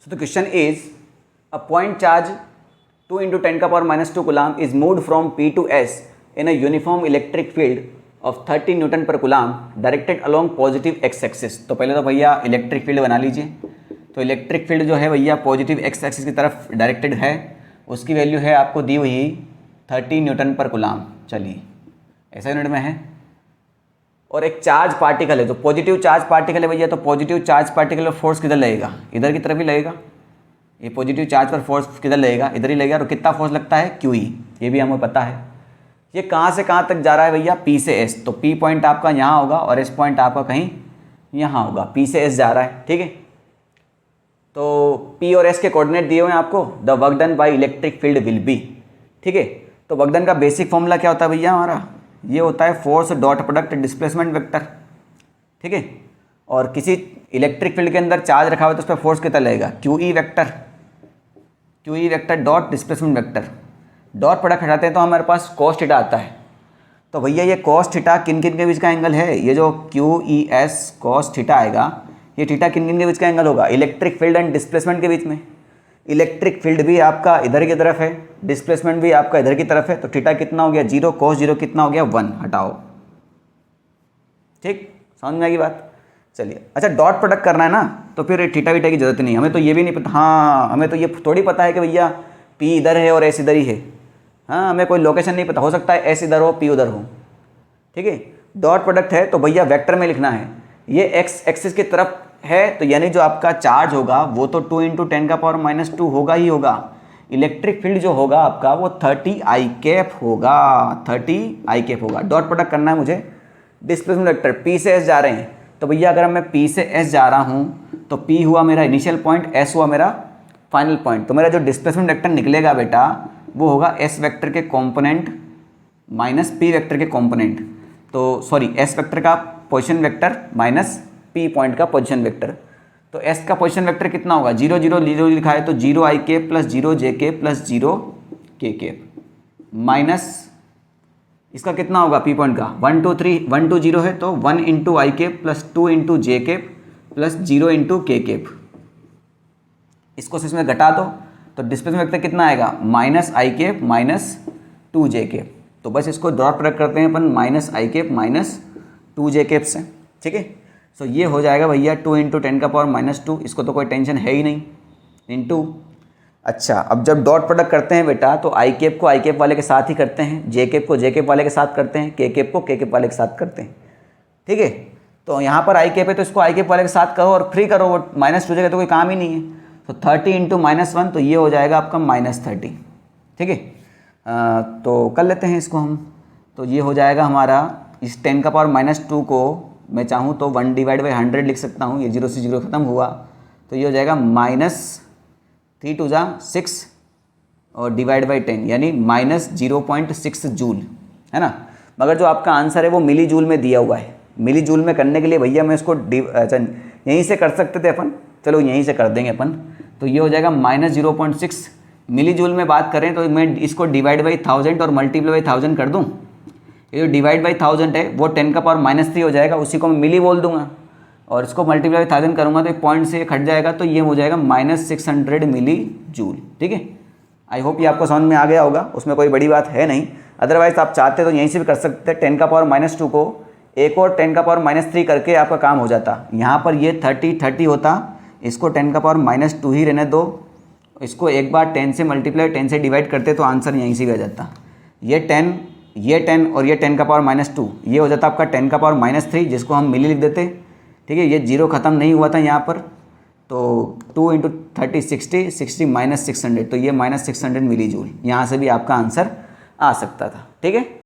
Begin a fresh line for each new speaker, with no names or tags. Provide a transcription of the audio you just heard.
So the question is, a point charge 2 into 10 का power minus 2 coulomb is moved from P to S in a uniform electric field of 30 Newton पर coulomb directed along positive x axis. तो पहले तो भैया electric field बना लीजिए। तो electric field जो है भैया पॉजिटिव एक्स एक्सिस की तरफ डायरेक्टेड है, उसकी वैल्यू है आपको दी हुई 30 न्यूटन पर कूलाम। चलिए ऐसा यूनिट में है। और एक चार्ज पार्टिकल है, तो पॉजिटिव चार्ज पार्टिकल है भैया, तो पॉजिटिव चार्ज पार्टिकल पर फोर्स किधर लगेगा? इधर की तरफ ही लगेगा। ये पॉजिटिव चार्ज पर फोर्स किधर लगेगा? इधर ही लगेगा। और कितना फोर्स लगता है? QE, ये भी हमें पता है। ये कहाँ से कहाँ तक जा रहा है भैया? P से S। तो P पॉइंट आपका यहाँ होगा और S पॉइंट आपका कहीं यहाँ होगा। P से S जा रहा है, ठीक है। तो P और S के कोऑर्डिनेट दिए हुए हैं आपको। The work done by electric field will be, ठीक है। तो वर्क डन का बेसिक फॉर्मूला क्या होता है भैया हमारा? ये होता है force dot product displacement vector, ठीक है। और किसी इलेक्ट्रिक फील्ड के अंदर चार्ज रखा हुआ है तो उस पर फोर्स कितना लगेगा? QE vector dot displacement vector. Dot product हटाते हैं तो हमारे पास cos थीटा आता है। तो भैया ये cos थीटा किन किन के बीच का एंगल है? ये जो QES cos थीटा आएगा, ये थीटा किन किन के बीच का एंगल होगा? इलेक्ट्रिक फील्ड एंड डिस्प्लेसमेंट के बीच में। इलेक्ट्रिक फील्ड भी आपका इधर की तरफ है, डिस्प्लेसमेंट भी आपका इधर की तरफ है। तो थीटा कितना हो गया? 0, cos 0 कितना हो गया? 1। हटाओ, ठीक, समझ में आएगी बात। चलिए, अच्छा डॉट प्रोडक्ट करना है ना, तो फिर थीटा वीटा की जरूरत नहीं। हमें तो ये भी नहीं पता, हाँ हमें तो ये थोड़ी पता है कि भैया P इधर है और S इधर ही है। हाँ, हमें कोई लोकेशन नहीं पता, हो सकता है S इधर हो P उधर हो, ठीक है। डॉट प्रोडक्ट है तो भैया वेक्टर में लिखना है। ये एक्स एक्सिस की तरफ है, तो यानी जो आपका चार्ज होगा वो तो 2 × 10 का पावर -2 होगा ही होगा। इलेक्ट्रिक फील्ड जो होगा आपका वो 30 I कैप होगा, 30 I कैप होगा। डॉट प्रोडक्ट करना है मुझे। डिस्प्लेसमेंट वेक्टर P से S जा रहे हैं, तो भैया अगर मैं P से S जा रहा हूँ तो P हुआ मेरा इनिशियल पॉइंट, S हुआ मेरा फाइनल पॉइंट। तो मेरा जो डिस्प्लेसमेंट वेक्टर निकलेगा बेटा वो होगा S वेक्टर के कॉम्पोनेंट माइनस P वेक्टर के कॉम्पोनेंट। तो सॉरी, S वेक्टर का position vector minus P point का पोजीशन वेक्टर। तो S का पोजीशन वेक्टर कितना होगा? 0 0 0 लिखा है तो 0 I cap plus 0 J cap plus 0 K cap minus इसका कितना होगा? P पॉइंट का 1 2 3 1 2 0 है, तो 1 × I cap plus 2 × J cap plus 0 × K cap. इसको इसमें घटा दो तो डिस्प्लेसमेंट वेक्टर कितना आएगा? -I cap minus 2J cap. तो बस इसको डॉट प्रोडक्ट करते हैं अपन -I cap minus 2J cap से, ठीक है। सो ये हो जाएगा भैया 2 × 10 का पावर -2। इसको तो कोई टेंशन है ही नहीं, इंटू। अच्छा, अब जब डॉट प्रोडक्ट करते हैं बेटा तो I कैप को I कैप वाले के साथ ही करते हैं, J कैप को J कैप वाले के साथ करते हैं, K कैप को K कैप वाले के साथ करते हैं, ठीक है। तो यहाँ पर I कैप है तो इसको I कैप वाले के साथ करो और फ्री करो, वो -2 जगह तो कोई काम ही नहीं है। तो 30 × -1 तो ये हो जाएगा आपका -30, ठीक है। तो कर लेते हैं इसको हम। तो ये हो जाएगा हमारा, इस 10 का पावर -2 को मैं चाहूँ तो 1/100 लिख सकता हूँ। ये 0 से 0 खत्म हुआ तो ये हो जाएगा -3 × 6 और /10 यानी -0.6 जूल, है ना। मगर जो आपका आंसर है वो मिली जूल में दिया हुआ है। मिली जूल में करने के लिए भैया मैं इसको अच्छा यहीं से कर सकते थे अपन, चलो यहीं से कर देंगे अपन। तो ये हो जाएगा -0.6। मिली जूल में बात करें तो मैं इसको /1000 और मल्टीप्लाई 1000 कर दूं। ये जो /1000 है वो 10 का पावर -3 हो जाएगा, उसी को मैं मिली बोल दूंगा। और इसको मल्टीप्लाई 1000 करूँगा तो एक पॉइंट से कट जाएगा, तो ये हो जाएगा -600 मिली जूल, ठीक है। आई होप ये आपको समझ में आ गया होगा, उसमें कोई बड़ी बात है नहीं। अदरवाइज आप चाहते तो यहीं से भी कर सकते हैं। 10 का पावर -2 को एक और 10 का पावर -3 करके आपका काम हो जाता। यहाँ पर ये 30 होता, इसको 10 का पावर -2 ही रहने दो। इसको एक बार 10 से मल्टीप्लाई 10 से डिवाइड करते तो आंसर यहीं से भी आ जाता। ये 10 और ये 10 का पावर -2, ये हो जाता आपका 10 का पावर -3, जिसको हम मिली लिख देते, ठीक है। ये 0 ख़त्म नहीं हुआ था यहाँ पर, तो 2 × 30 60 60 -600, तो ये -600 मिली जूल। यहाँ से भी आपका आंसर आ सकता था, ठीक है।